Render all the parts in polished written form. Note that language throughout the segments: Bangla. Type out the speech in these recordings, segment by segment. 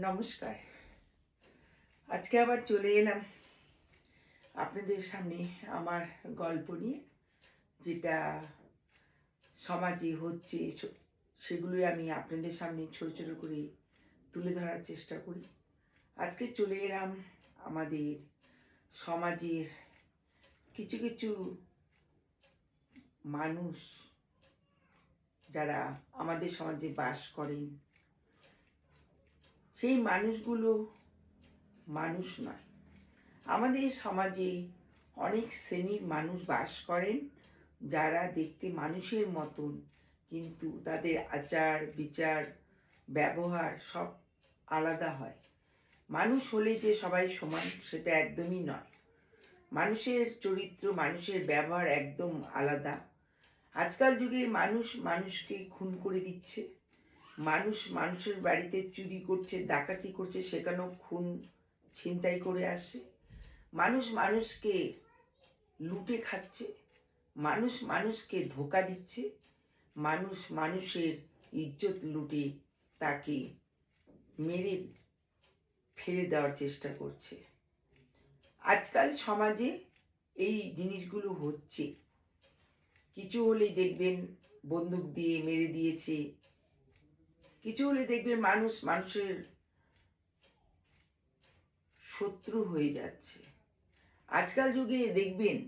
নমস্কার। আজকে আবার চলে এলাম আপনাদের সামনে আমার গল্প নিয়ে, যেটা সমাজে হচ্ছে সেগুলোই আমি আপনাদের সামনে ছোট ছোট করে তুলে ধরার চেষ্টা করি। আজকে চলে এলাম আমাদের সমাজের কিছু কিছু মানুষ যারা আমাদের সমাজে বাস করেন। সেই মানুষগুলো মানুষ নয়। আমাদের সমাজে অনেক শ্রেণীর মানুষ বাস করেন যারা দেখতে মানুষের মতন, কিন্তু তাদের আচার বিচার ব্যবহার সব আলাদা হয়। মানুষ হলে যে সবাই সমান সেটা একদমই নয়। মানুষের চরিত্র, মানুষের ব্যবহার একদম আলাদা। আজকাল যুগে মানুষ মানুষকে খুন করে দিচ্ছে, মানুষ মানুষের বাড়িতে চুরি করছে, ডাকাতি করছে, সেখানেও খুন ছিনতাই করে আসে। মানুষ মানুষকে লুটে খাচ্ছে, মানুষ মানুষকে ধোঁকা দিচ্ছে, মানুষ মানুষের ইজ্জত লুটে তাকে মেরে ফেলে দেওয়ার চেষ্টা করছে। আজকাল সমাজে এই জিনিসগুলো হচ্ছে। কিছু হলেই দেখবেন বন্দুক দিয়ে মেরে দিয়েছে, কিছু হলে দেখবেন মানুষ মানুষের শত্রু হয়ে যাচ্ছে। আজকাল যুগে দেখবেন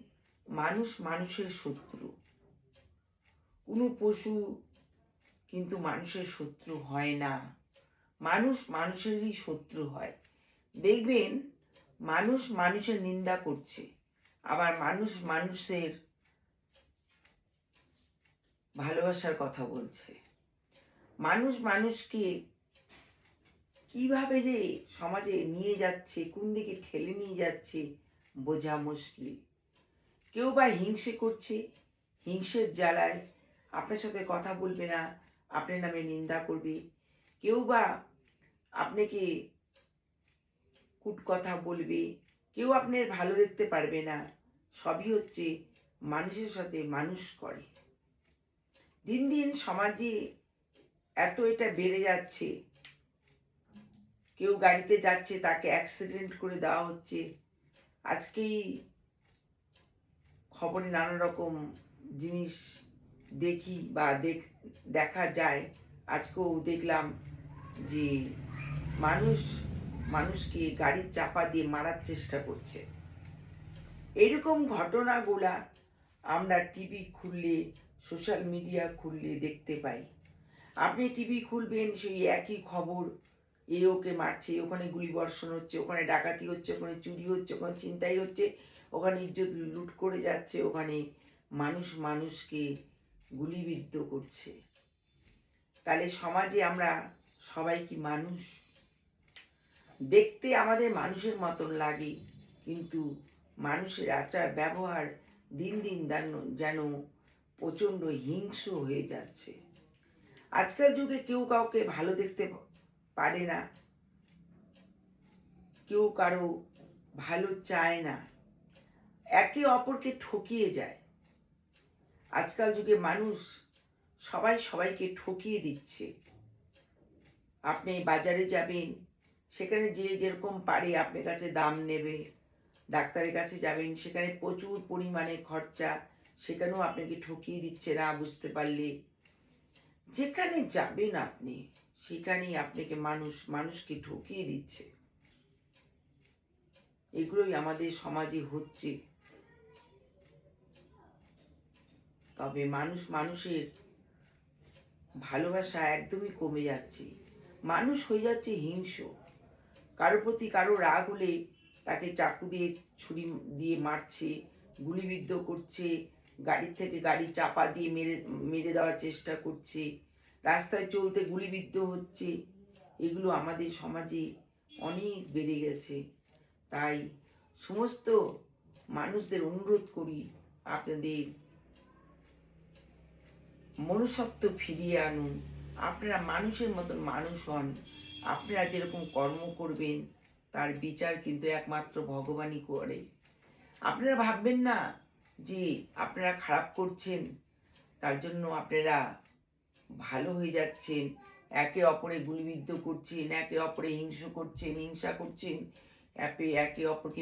মানুষ মানুষের শত্রু। কোনো পশু কিন্তু মানুষের শত্রু হয় না, মানুষ মানুষেরই শত্রু হয়। দেখবেন মানুষ মানুষের নিন্দা করছে, আবার মানুষ মানুষের ভালোবাসার কথা বলছে। মানুষ মানুষকে কিভাবে যে সমাজে নিয়ে যাচ্ছে, কোন দিকে ঠেলে নিয়ে যাচ্ছে বোঝা মুশকিল। কেউ বা হিংসে করছে, হিংসের জ্বালায় আপনার সাথে কথা বলবে না, আপনার নামে নিন্দা করবে। কেউ বা আপনাকে কুট কথা বলবে, কেউ আপনার ভালো দেখতে পারবে না। সবই হচ্ছে মানুষের সাথে মানুষ করে। দিন দিন সমাজে এত এটা বেড়ে যাচ্ছে। কেউ গাড়িতে যাচ্ছে, তাকে অ্যাক্সিডেন্ট করে দেওয়া হচ্ছে। আজকেই খবরে নানা রকম জিনিস দেখি বা দেখা যায়। আজকেও দেখলাম যে মানুষ মানুষকে গাড়ির চাপা দিয়ে মারার চেষ্টা করছে। এরকম ঘটনাগুলা আমরা টিভি খুললে, সোশ্যাল মিডিয়া খুললে দেখতে পাই। আপনি টিভি খুলবেন, সেই একই খবর, এ ওকে মারছে, ওখানে গুলিবর্ষণ হচ্ছে, ওখানে ডাকাতি হচ্ছে, ওখানে চুরি হচ্ছে, ওখানে ছিনতাই হচ্ছে, ওখানে ইজ্জত লুট করে যাচ্ছে, ওখানে মানুষ মানুষকে গুলিবিদ্ধ করছে। তাহলে সমাজে আমরা সবাই কি মানুষ? দেখতে আমাদের মানুষের মতন লাগে, কিন্তু মানুষের আচার ব্যবহার দিন দিন যেন প্রচণ্ড হিংস্র হয়ে যাচ্ছে। আজকাল যুগে কেউ কাউকে ভালো দেখতে পারে না, কেউ কারো ভালো চায় না, একে অপরকে ঠকিয়ে যায়। আজকাল যুগে মানুষ সবাই সবাইকে ঠকিয়ে দিচ্ছে। আপনি বাজারে যাবেন, সেখানে যে যেরকম পারে আপনার কাছে দাম নেবে। ডাক্তারের কাছে যাবেন, সেখানে প্রচুর পরিমাণে খরচা, সেখানেও আপনাকে ঠকিয়ে দিচ্ছে না বুঝতে পারলে। যেখানে যাবেন আপনি, সেখানেই আপনাকে মানুষ মানুষকে ঠকিয়ে দিচ্ছে। এগুলোই আমাদের সমাজে হচ্ছে। তবে মানুষ মানুষের ভালোবাসা একদমই কমে যাচ্ছে। মানুষ হয়ে যাচ্ছে হিংস্র। কারো প্রতি কারো রাগ হলে তাকে চাকু দিয়ে, ছুরি দিয়ে মারছে, গুলিবিদ্ধ করছে, গাড়ির থেকে গাড়ি চাপা দিয়ে মেরে মেরে দেওয়ার চেষ্টা করছে, রাস্তায় চলতে গুলিবিদ্ধ হচ্ছে। এগুলো আমাদের সমাজে অনেক বেড়ে গেছে। তাই সমস্ত মানুষদের অনুরোধ করি, আপনাদের মনুষ্যত্ব ফিরিয়ে আনুন। আপনারা মানুষের মতন মানুষ হন। আপনারা যেরকম কর্ম করবেন তার বিচার কিন্তু একমাত্র ভগবানই করে। আপনারা ভাববেন না যে আপনারা খারাপ করছেন, তার জন্য আপনারা ভালো হয়ে যাচ্ছেন, একে অপরে গুলিবিদ্ধ করছেন, একে অপরে হিংসা করছেন, একে অপরকে